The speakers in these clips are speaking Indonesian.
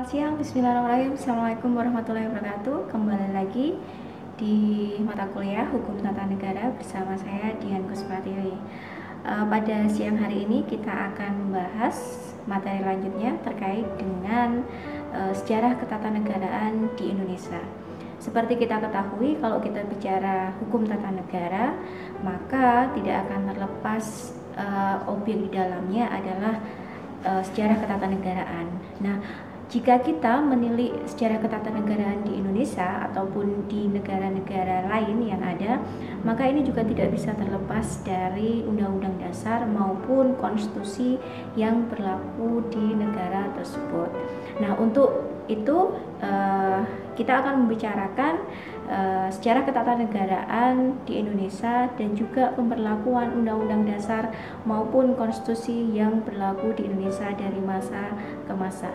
Selamat siang, bismillahirrahmanirrahim. Assalamualaikum warahmatullahi wabarakatuh. Kembali lagi di mata kuliah Hukum Tata Negara bersama saya Dian Kuspratiwi. Pada siang hari ini kita akan membahas materi lanjutnya terkait dengan sejarah ketatanegaraan di Indonesia. Seperti kita ketahui, kalau kita bicara hukum tata negara, maka tidak akan terlepas objek di dalamnya adalah sejarah ketatanegaraan. Nah, jika kita menilik sejarah ketatanegaraan di Indonesia ataupun di negara-negara lain yang ada, maka ini juga tidak bisa terlepas dari Undang-Undang Dasar maupun konstitusi yang berlaku di negara tersebut. Nah, untuk itu kita akan membicarakan sejarah ketatanegaraan di Indonesia dan juga pemberlakuan Undang-Undang Dasar maupun konstitusi yang berlaku di Indonesia dari masa ke masa.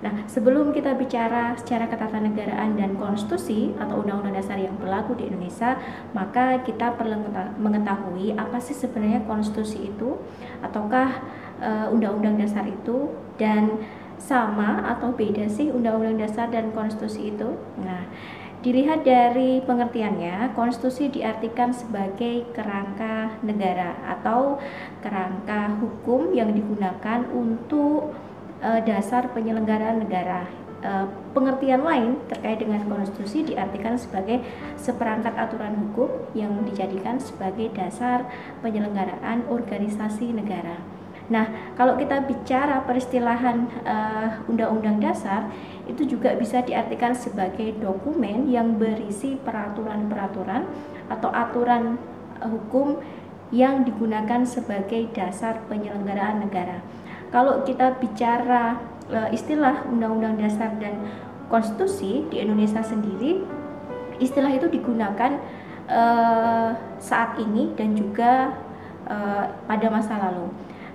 Nah, sebelum kita bicara secara ketatanegaraan dan konstitusi atau undang-undang dasar yang berlaku di Indonesia, maka kita perlu mengetahui apa sih sebenarnya konstitusi itu, ataukah undang-undang dasar itu, dan sama atau beda sih undang-undang dasar dan konstitusi itu. Nah, dilihat dari pengertiannya, konstitusi diartikan sebagai kerangka negara atau kerangka hukum yang digunakan untuk dasar penyelenggaraan negara. Pengertian lain terkait dengan konstitusi diartikan sebagai seperangkat aturan hukum yang dijadikan sebagai dasar penyelenggaraan organisasi negara. Nah, kalau kita bicara peristilahan Undang-Undang Dasar, itu juga bisa diartikan sebagai dokumen yang berisi peraturan-peraturan atau aturan hukum yang digunakan sebagai dasar penyelenggaraan negara. Kalau kita bicara istilah Undang-Undang Dasar dan Konstitusi di Indonesia sendiri, istilah itu digunakan saat ini dan juga pada masa lalu.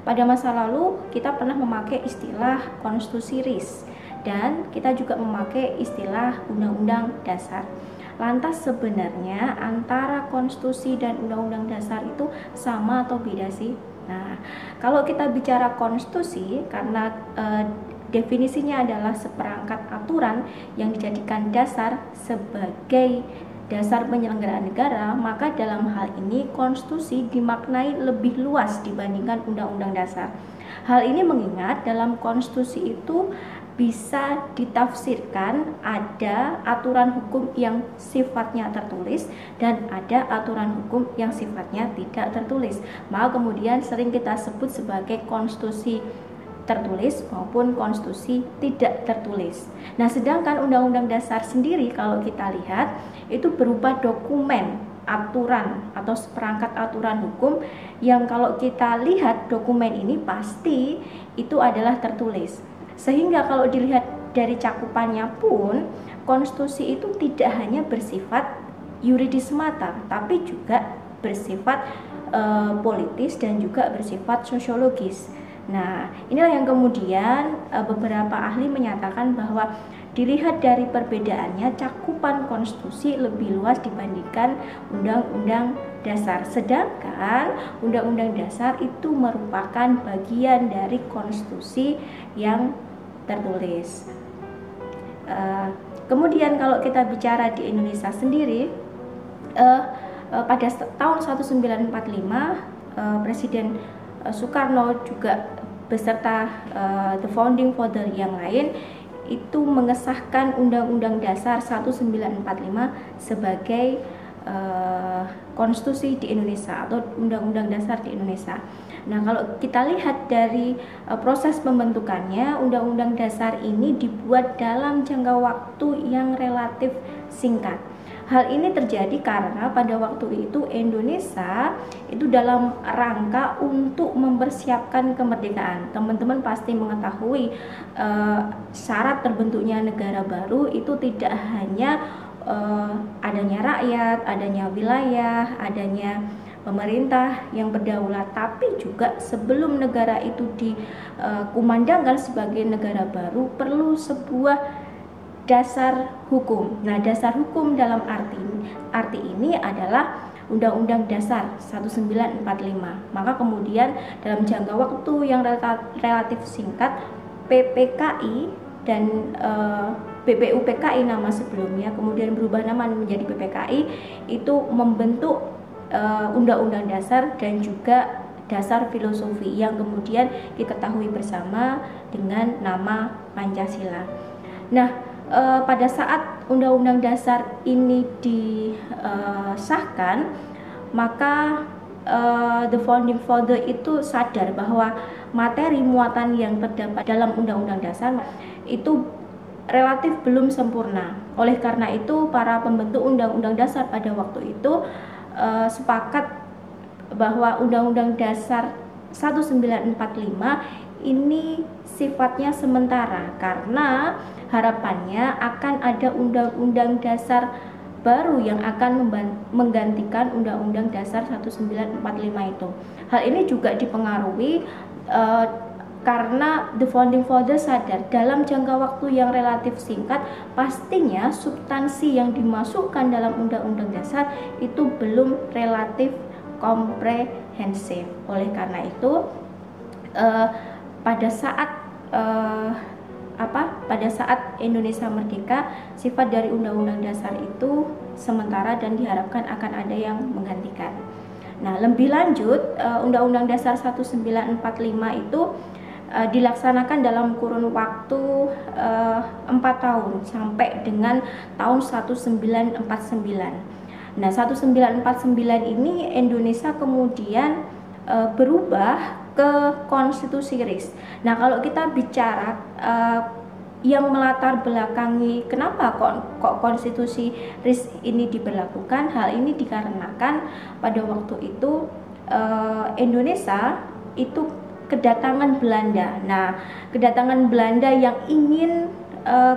Pada masa lalu kita pernah memakai istilah konstitusi RIS dan kita juga memakai istilah Undang-Undang Dasar. Lantas sebenarnya antara konstitusi dan Undang-Undang Dasar itu sama atau beda sih? Nah, kalau kita bicara konstitusi, karena definisinya adalah seperangkat aturan yang dijadikan dasar sebagai dasar penyelenggaraan negara, maka dalam hal ini konstitusi dimaknai lebih luas dibandingkan undang-undang dasar. Hal ini mengingat dalam konstitusi itu bisa ditafsirkan ada aturan hukum yang sifatnya tertulis dan ada aturan hukum yang sifatnya tidak tertulis. Maka kemudian sering kita sebut sebagai konstitusi tertulis maupun konstitusi tidak tertulis. Nah, sedangkan Undang-Undang Dasar sendiri kalau kita lihat itu berupa dokumen aturan atau seperangkat aturan hukum yang kalau kita lihat dokumen ini pasti itu adalah tertulis. Sehingga kalau dilihat dari cakupannya pun, konstitusi itu tidak hanya bersifat yuridis semata, tapi juga bersifat politis dan juga bersifat sosiologis. Nah, inilah yang kemudian beberapa ahli menyatakan bahwa dilihat dari perbedaannya, cakupan konstitusi lebih luas dibandingkan undang-undang dasar. Sedangkan undang-undang dasar itu merupakan bagian dari konstitusi yang tertulis. Kemudian kalau kita bicara di Indonesia sendiri, pada tahun 1945 Presiden Soekarno juga beserta the founding father yang lain itu mengesahkan Undang-Undang Dasar 1945 sebagai konstitusi di Indonesia atau Undang-Undang Dasar di Indonesia. Nah, kalau kita lihat dari proses pembentukannya, Undang-Undang Dasar ini dibuat dalam jangka waktu yang relatif singkat. Hal ini terjadi karena pada waktu itu Indonesia itu dalam rangka untuk mempersiapkan kemerdekaan. Teman-teman pasti mengetahui syarat terbentuknya negara baru itu tidak hanya adanya rakyat, adanya wilayah, adanya pemerintah yang berdaulat, tapi juga sebelum negara itu dikumandangkan sebagai negara baru perlu sebuah dasar hukum. Nah, dasar hukum dalam arti ini adalah Undang-Undang Dasar 1945. Maka kemudian dalam jangka waktu yang relatif singkat, PPKI dan BPUPKI nama sebelumnya kemudian berubah nama menjadi BPKI, itu membentuk undang-undang dasar dan juga dasar filosofi yang kemudian diketahui bersama dengan nama Pancasila. Nah, pada saat undang-undang dasar ini disahkan, maka the founding father itu sadar bahwa materi muatan yang terdapat dalam undang-undang dasar itu relatif belum sempurna. Oleh karena itu, para pembentuk undang-undang dasar pada waktu itu sepakat bahwa Undang-Undang Dasar 1945 ini sifatnya sementara karena harapannya akan ada Undang-Undang Dasar baru yang akan menggantikan Undang-Undang Dasar 1945 itu. Hal ini juga dipengaruhi karena the founding father sadar dalam jangka waktu yang relatif singkat pastinya substansi yang dimasukkan dalam undang-undang dasar itu belum relatif komprehensif. Oleh karena itu pada saat Indonesia merdeka, sifat dari undang-undang dasar itu sementara dan diharapkan akan ada yang menggantikan. Nah, lebih lanjut, Undang-Undang Dasar 1945 itu dilaksanakan dalam kurun waktu 4 tahun sampai dengan tahun 1949. Nah, 1949 ini Indonesia kemudian berubah ke konstitusi RIS. Nah, kalau kita bicara yang melatar belakangi kenapa kok konstitusi RIS ini diberlakukan, hal ini dikarenakan pada waktu itu Indonesia itu kedatangan Belanda. Nah, kedatangan Belanda yang ingin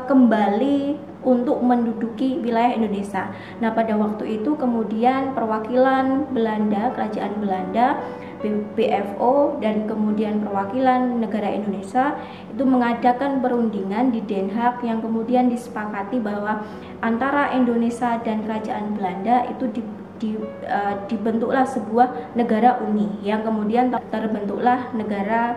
kembali untuk menduduki wilayah Indonesia. Nah, pada waktu itu kemudian perwakilan Belanda, kerajaan Belanda, BFO dan kemudian perwakilan negara Indonesia itu mengadakan perundingan di Den Haag yang kemudian disepakati bahwa antara Indonesia dan kerajaan Belanda itu dibentuklah sebuah negara uni yang kemudian terbentuklah negara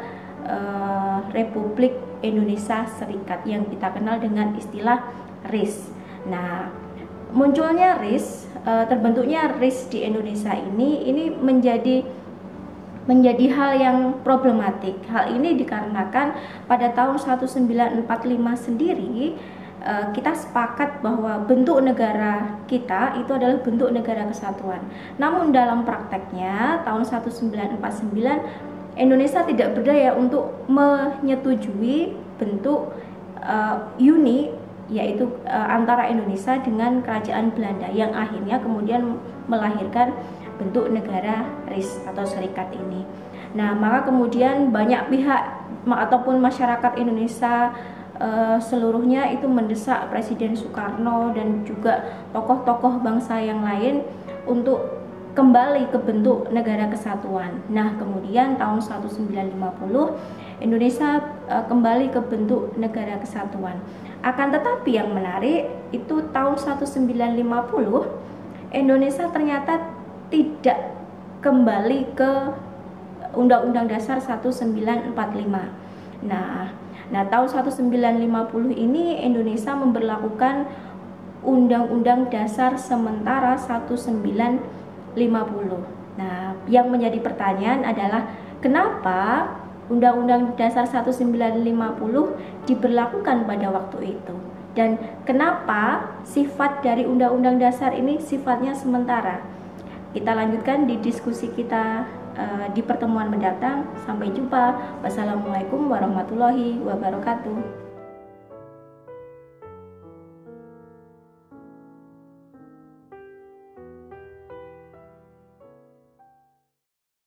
Republik Indonesia Serikat yang kita kenal dengan istilah RIS. Nah, munculnya RIS, terbentuknya RIS di Indonesia ini menjadi hal yang problematik. Hal ini dikarenakan pada tahun 1945 sendiri kita sepakat bahwa bentuk negara kita itu adalah bentuk negara kesatuan. Namun dalam prakteknya tahun 1949 Indonesia tidak berdaya untuk menyetujui bentuk uni, yaitu antara Indonesia dengan kerajaan Belanda yang akhirnya kemudian melahirkan bentuk negara RIS atau serikat ini. Nah, maka kemudian banyak pihak ataupun masyarakat Indonesia seluruhnya itu mendesak Presiden Soekarno dan juga tokoh-tokoh bangsa yang lain untuk kembali ke bentuk negara kesatuan. Nah, kemudian tahun 1950 Indonesia kembali ke bentuk negara kesatuan. Akan tetapi yang menarik itu tahun 1950 Indonesia ternyata tidak kembali ke Undang-Undang Dasar 1945. Nah, tahun 1950 ini Indonesia memberlakukan Undang-Undang Dasar sementara 1950. Nah, yang menjadi pertanyaan adalah kenapa Undang-Undang Dasar 1950 diberlakukan pada waktu itu? Dan kenapa sifat dari Undang-Undang Dasar ini sifatnya sementara? Kita lanjutkan di diskusi kita di pertemuan mendatang. Sampai jumpa. Wassalamualaikum warahmatullahi wabarakatuh.